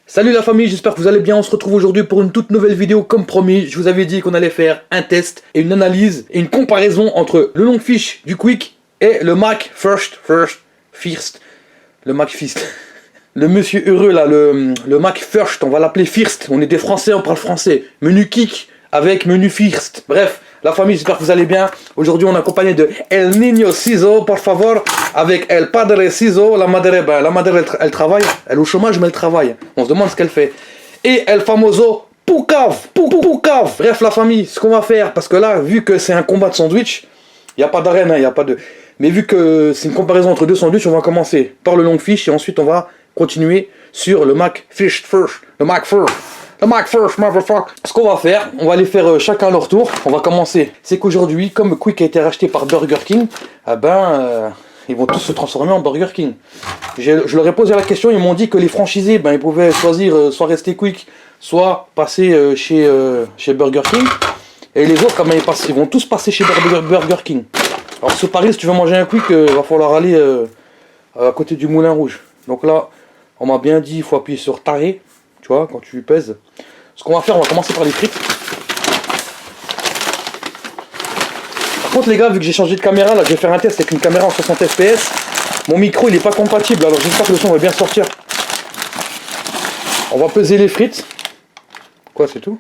Salut la famille, j'espère que vous allez bien. On se retrouve aujourd'hui pour une toute nouvelle vidéo comme promis. Je vous avais dit qu'on allait faire un test et une analyse et une comparaison entre le Longfish du Quick et le Mac First. Le Mac Fist. Le monsieur heureux là, le Mac First, on va l'appeler First. On est des Français, on parle français. Menu Kick avec menu First. Bref, la famille, j'espère que vous allez bien. Aujourd'hui, on est accompagné de El Niño Ciso, por favor, avec El Padre Ciso. La madre, elle travaille, elle est au chômage, mais elle travaille. On se demande ce qu'elle fait. Et El Famoso Poucave. Bref, la famille, ce qu'on va faire, parce que là, vu que c'est un combat de sandwich, il n'y a pas d'arène, il n'y a pas de... Mais vu que c'est une comparaison entre deux sandwichs, on va commencer par le Longfish et ensuite on va continuer sur le Mac Fish First. Le Mac First, motherfucker. Ce qu'on va faire, on va les faire chacun à leur tour. On va commencer. C'est qu'aujourd'hui, comme Quick a été racheté par Burger King, ils vont tous se transformer en Burger King. Je leur ai posé la question, ils m'ont dit que les franchisés, ils pouvaient choisir soit rester Quick, soit passer chez Burger King. Et les autres, ils vont tous passer chez Burger King. Alors ce Paris, si tu veux manger un Quick, va falloir aller à côté du Moulin Rouge. Donc là, on m'a bien dit, il faut appuyer sur taré, tu vois, quand tu pèses. Ce qu'on va faire, on va commencer par les frites. Par contre les gars, vu que j'ai changé de caméra, là je vais faire un test avec une caméra en 60 fps. Mon micro il est pas compatible, alors j'espère que le son va bien sortir. On va peser les frites. Quoi, c'est tout?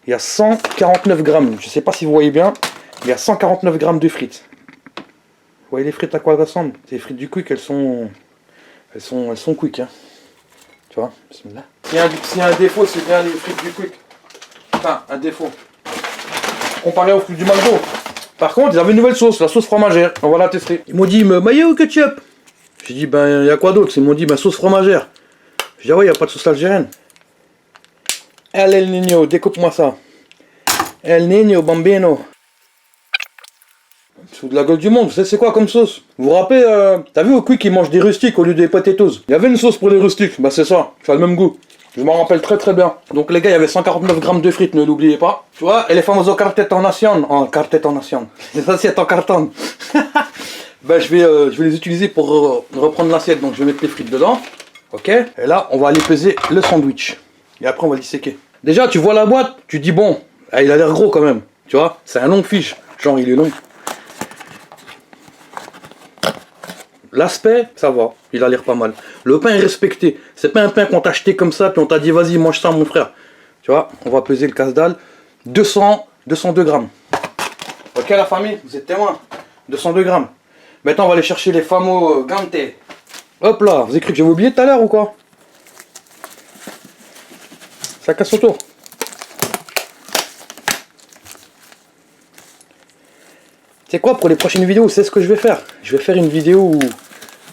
Il y a 149 grammes, je sais pas si vous voyez bien. Il y a 149 grammes de frites. Vous voyez les frites à quoi elles ressemblent? C'est les frites du Quick, elles sont Quick, hein. Tu vois, bismillah. S'il y a un défaut, c'est bien les frites du Quick. Enfin, un défaut. Comparé aux frites du McDo. Par contre, ils avaient une nouvelle sauce, la sauce fromagère. On va la tester. Ils m'ont dit, mayo ou ketchup? J'ai dit, il y a quoi d'autre? Ils m'ont dit, sauce fromagère. J'ai dit, ah ouais, il n'y a pas de sauce algérienne. El Niño, découpe-moi ça. El Niño, bambino. Sous de la gueule du monde, vous savez c'est quoi comme sauce? Vous vous rappelez, t'as vu au Quick ils mangent des rustiques au lieu des potatoes? Il y avait une sauce pour les rustiques, c'est ça, ça a le même goût. Je m'en rappelle très bien. Donc les gars, il y avait 149 grammes de frites, ne l'oubliez pas. Tu vois, et les fameux cartettes en nation. Les assiettes en carton. Je vais les utiliser pour reprendre l'assiette, donc je vais mettre les frites dedans. Ok. Et là, on va aller peser le sandwich. Et après, on va disséquer. Déjà, tu vois la boîte, tu dis bon, il a l'air gros quand même. Tu vois, c'est un Longfish. Genre, il est long. L'aspect, ça va, il a l'air pas mal. Le pain est respecté. C'est pas un pain qu'on t'a acheté comme ça, puis on t'a dit vas-y, mange ça mon frère. Tu vois, on va peser le casse-dalle. 202 grammes. Ok la famille, vous êtes témoins. 202 grammes. Maintenant on va aller chercher les fameux gante. Hop là, vous avez cru que j'avais oublié tout à l'heure ou quoi? Ça casse autour. C'est quoi pour les prochaines vidéos? C'est ce que je vais faire. Je vais faire une vidéo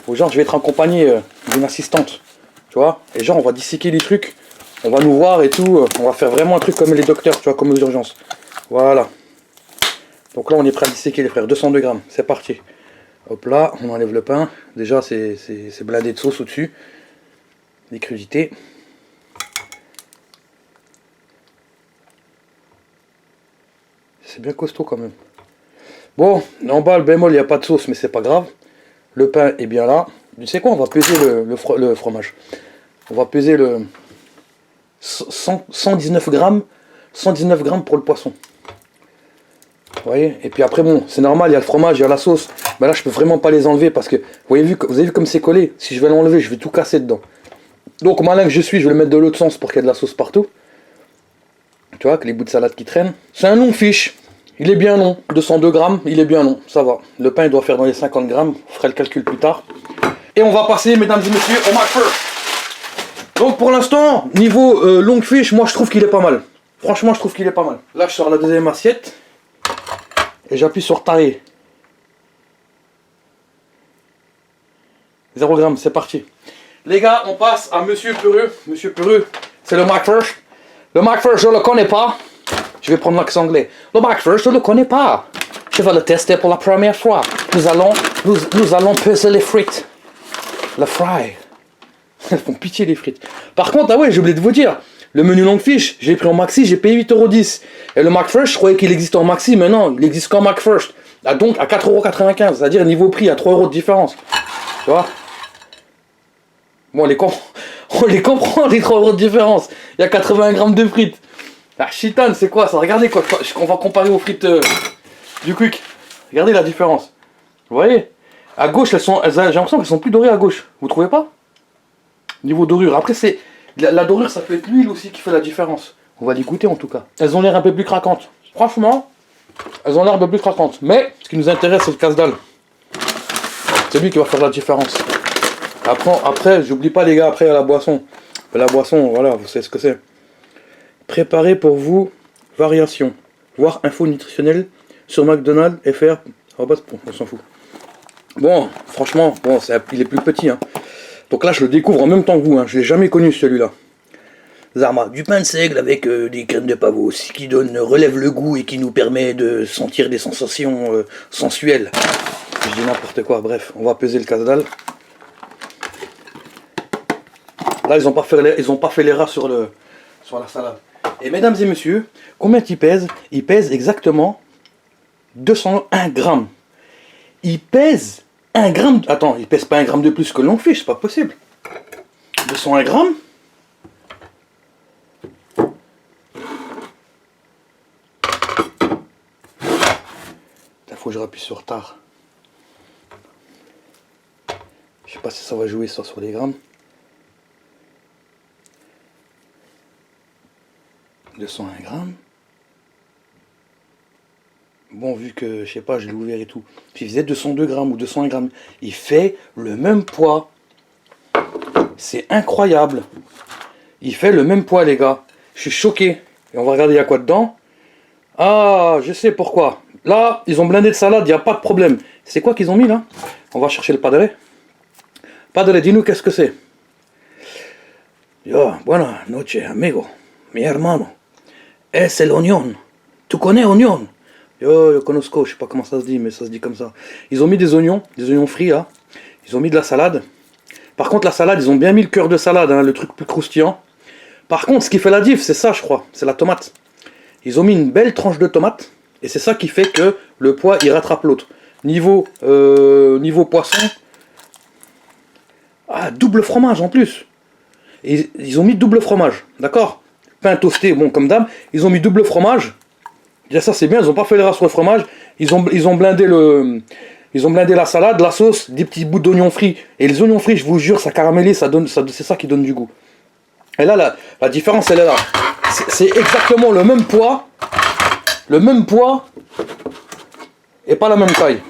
où genre je vais être accompagné d'une assistante. Tu vois? Et genre on va disséquer les trucs. On va nous voir et tout. On va faire vraiment un truc comme les docteurs, tu vois, comme aux urgences. Voilà. Donc là on est prêt à disséquer les frères. 202 grammes. C'est parti. Hop là, on enlève le pain. Déjà c'est blindé de sauce au-dessus. Des crudités. C'est bien costaud quand même. Bon, en bas, le bémol, il n'y a pas de sauce, mais c'est pas grave. Le pain est bien là. Tu sais quoi, on va peser le fromage. On va peser le 119 grammes. 119 grammes pour le poisson. Vous voyez? Et puis après, bon, c'est normal, il y a le fromage, il y a la sauce. Mais là, je peux vraiment pas les enlever parce que, vous avez vu comme c'est collé? Si je vais l'enlever, je vais tout casser dedans. Donc, malin que je suis, je vais le mettre de l'autre sens pour qu'il y ait de la sauce partout. Tu vois, que les bouts de salade qui traînent. C'est un Longfish. Il est bien long, 202 grammes, il est bien long, ça va. Le pain il doit faire dans les 50 grammes, je ferai le calcul plus tard. Et on va passer, mesdames et messieurs, au Mac First. Donc pour l'instant, niveau Longfish, moi je trouve qu'il est pas mal. Franchement, je trouve qu'il est pas mal. Là, je sors la deuxième assiette. Et j'appuie sur taré. 0 grammes, c'est parti. Les gars, on passe à Monsieur Peureux. Monsieur Peureux, c'est le Mac First. Le Mac First, je le connais pas. Je vais prendre l'accent anglais. Le Mac First, je ne le connais pas. Je vais le tester pour la première fois. Nous allons peser les frites. Le fry. Elles font pitié les frites. Par contre, ah ouais, j'ai oublié de vous dire. Le menu Longfish, j'ai pris en maxi, j'ai payé 8,10 €. Et le Mac First, je croyais qu'il existait en maxi, mais non, il existe qu'en Mac First. Ah, donc à 4,95 €. C'est-à-dire niveau prix, à 3 € de différence. Tu vois? Bon, On les comprend, les 3 euros de différence. Il y a 80 grammes de frites. La chitane, c'est quoi ça? Regardez quoi. On va comparer aux frites du Quick. Regardez la différence. Vous voyez? À gauche, j'ai l'impression qu'elles sont plus dorées à gauche. Vous trouvez pas? Niveau dorure. Après, c'est la dorure, ça peut être l'huile aussi qui fait la différence. On va les goûter en tout cas. Elles ont l'air un peu plus craquantes. Franchement, elles ont l'air un peu plus craquantes. Mais ce qui nous intéresse, c'est le casse-dalle. C'est lui qui va faire la différence. Après, j'oublie pas les gars, après à la boisson. La boisson, voilà, vous savez ce que c'est. Préparez pour vous, variation. Voir info nutritionnelle sur McDonald's FR. Oh bah, on s'en fout. Bon, franchement, bon, il est plus petit. Hein. Donc là, je le découvre en même temps que vous. Hein. Je l'ai jamais connu celui-là. Zarma, du pain de seigle avec des crèmes de pavot, ce qui relève le goût et qui nous permet de sentir des sensations sensuelles. Je dis n'importe quoi, bref, on va peser le casse-dalle. Là, ils n'ont pas fait les rats sur la salade. Et mesdames et messieurs, combien il pèse? Il pèse exactement 201 grammes. Il pèse 1 gramme. Attends, il pèse pas 1 gramme de plus que le Longfish, c'est pas possible. 201 grammes. Faut que je rappuie sur tard. Je sais pas si ça va jouer ça sur les grammes. 201 grammes. Bon, vu que, je sais pas, je l'ai ouvert et tout. Puis il faisait 202 grammes ou 201 grammes. Il fait le même poids. C'est incroyable. Il fait le même poids, les gars. Je suis choqué. Et on va regarder il y a quoi dedans. Ah, je sais pourquoi. Là, ils ont blindé de salade, il n'y a pas de problème. C'est quoi qu'ils ont mis là? On va chercher le padre. Padre, dis-nous qu'est-ce que c'est. Yo, buena noche, amigo. Mi hermano. Es el oignon. Tu connais oignon? Yo conozco, je sais pas comment ça se dit, mais ça se dit comme ça. Ils ont mis des oignons frits là. Ils ont mis de la salade. Par contre, la salade, ils ont bien mis le cœur de salade, hein, le truc plus croustillant. Par contre, ce qui fait la diff, c'est ça, je crois. C'est la tomate. Ils ont mis une belle tranche de tomate. Et c'est ça qui fait que le poids, il rattrape l'autre. Niveau poisson. Ah, double fromage en plus. Et ils ont mis double fromage. D'accord? Pain toasté, bon, comme d'hab. Ils ont mis double fromage. Déjà, ça, c'est bien. Ils n'ont pas fait les rats sur le fromage. Ils ont blindé la salade, la sauce, des petits bouts d'oignons frits. Et les oignons frits, je vous jure, ça caramélise. C'est ça qui donne du goût. Et là, la différence, elle est là. C'est exactement le même poids. Le même poids et pas la même taille.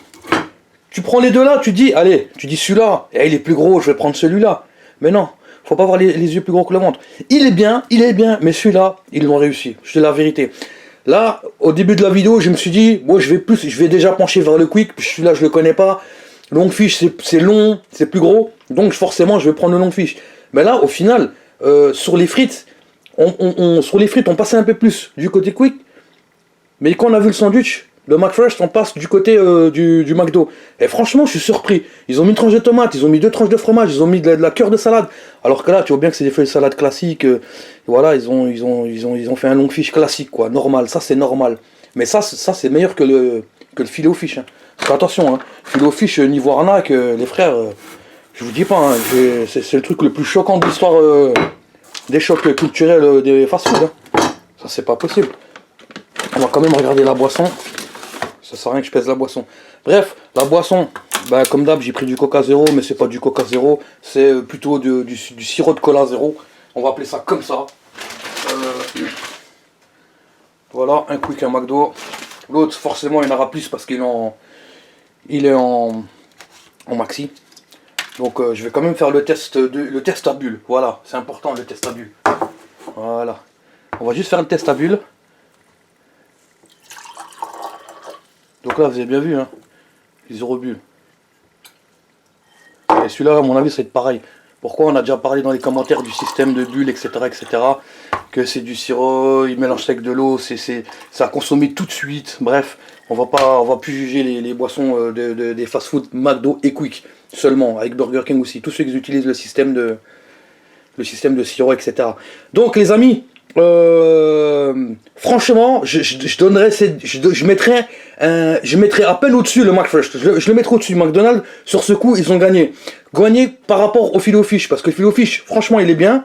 Tu prends les deux là, tu dis, allez, tu dis celui-là, et il est plus gros, je vais prendre celui-là. Mais non, faut pas avoir les yeux plus gros que le ventre. Il est bien, mais celui-là, ils l'ont réussi. C'est la vérité. Là, au début de la vidéo, je me suis dit, moi je vais déjà pencher vers le Quick, celui-là je le connais pas. Longfish, c'est long, c'est plus gros, donc forcément je vais prendre le Longfish. Mais là, au final, sur les frites, on passait un peu plus du côté Quick. Mais quand on a vu le sandwich, le McFirst, on passe du côté du McDo. Et franchement, je suis surpris. Ils ont mis une tranche de tomate, ils ont mis 2 tranches de fromage, ils ont mis de la cœur de salade. Alors que là, tu vois bien que c'est des feuilles de salade classiques. Voilà, ils ont fait un Longfish classique, quoi, normal. Ça, c'est normal. Mais ça c'est meilleur que le filet au fish. Hein. Parce que attention, hein, filet au fish niveau arnaque, les frères, je vous dis pas, hein, c'est le truc le plus choquant de l'histoire des chocs culturels des fast-food. Hein. Ça, c'est pas possible. On va quand même regarder la boisson. Ça sert à rien que je pèse la boisson. Bref, la boisson, bah, comme d'hab, j'ai pris du Coca Zéro, mais c'est pas du Coca Zéro, c'est plutôt du sirop de cola zéro. On va appeler ça comme ça. Voilà, un Quick, un McDo. L'autre, forcément, il y en aura plus parce qu'il est en maxi. Donc, je vais quand même faire le test à bulles. Voilà, c'est important le test à bulles. Voilà. On va juste faire le test à bulles. Donc là, vous avez bien vu, hein, les 0 bulles. Et celui-là, à mon avis, ça va être pareil. Pourquoi? On a déjà parlé dans les commentaires du système de bulles, etc., etc. Que c'est du sirop, il mélange ça avec de l'eau, c'est à consommer tout de suite. Bref, on va plus juger les boissons des fast-food McDo et Quick seulement, avec Burger King aussi. Tous ceux qui utilisent le système de sirop, etc. Donc les amis, Franchement, je donnerais, je mettrais, je mettrais à peine au-dessus le McFresh. Je le mettrais au-dessus du McDonald's. Sur ce coup, ils ont gagné. Gagné par rapport au Filet-O-Fish, parce que le Filet-O-Fish, franchement, il est bien.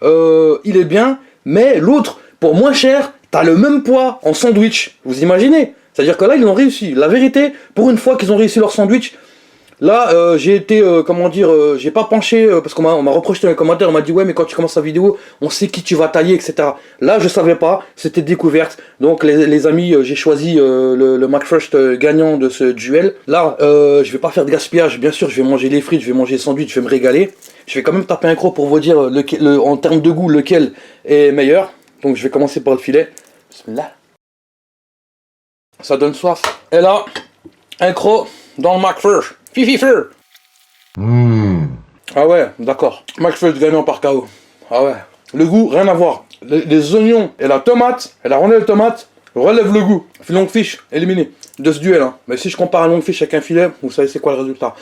Il est bien, mais l'autre, pour moins cher, t'as le même poids en sandwich. Vous imaginez? C'est-à-dire que là, ils ont réussi. La vérité, pour une fois qu'ils ont réussi leur sandwich, là, j'ai été, comment dire, j'ai pas penché, parce on m'a reproché dans les commentaires, on m'a dit, ouais, mais quand tu commences la vidéo, on sait qui tu vas tailler, etc. Là, je savais pas, c'était découverte. Donc, les amis, j'ai choisi le McFresh gagnant de ce duel. Là, je vais pas faire de gaspillage, bien sûr, je vais manger les frites, je vais manger les sandwichs, je vais me régaler. Je vais quand même taper un croc pour vous dire, en termes de goût, lequel est meilleur. Donc, je vais commencer par le filet. Bismillah. Ça donne soif. Et là, un croc dans le McFresh. Fifi feu. Ah ouais, d'accord. McFresh gagnant par KO. Ah ouais. Le goût, rien à voir. Les oignons et la tomate, et la rondelle de tomate, relèvent le goût. Longfish, éliminé de ce duel. Hein. Mais si je compare un longfish avec un filet, vous savez c'est quoi le résultat.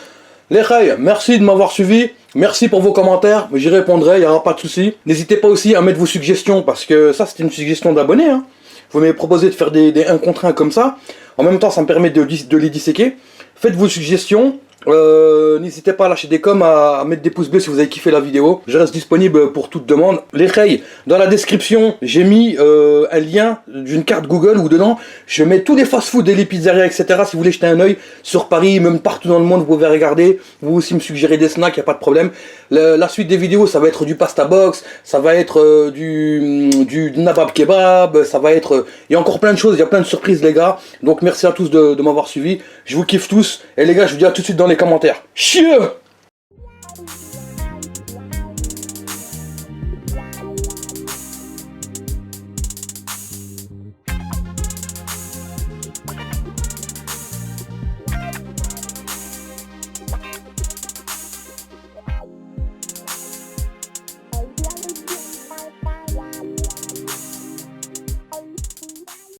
Les Khaïs, merci de m'avoir suivi. Merci pour vos commentaires. J'y répondrai, il n'y aura pas de souci. N'hésitez pas aussi à mettre vos suggestions, parce que ça, c'était une suggestion d'abonnés. Hein. Vous m'avez proposé de faire des 1 contre 1 comme ça. En même temps, ça me permet de les disséquer. Faites vos suggestions. N'hésitez pas à lâcher des coms, à mettre des pouces bleus si vous avez kiffé la vidéo. Je reste disponible pour toute demande. Les Khaïs, dans la description, j'ai mis un lien d'une carte Google où dedans, je mets tous les fast-food et les pizzerias, etc. Si vous voulez jeter un oeil sur Paris, même partout dans le monde, vous pouvez regarder. Vous aussi me suggérez des snacks, il n'y a pas de problème. La suite des vidéos, ça va être du pasta box, ça va être du nabab kebab, ça va être... il y a encore plein de choses, il y a plein de surprises les gars. Donc merci à tous de m'avoir suivi. Je vous kiffe tous. Et les gars, je vous dis à tout de suite dans les commentaires. Chieux!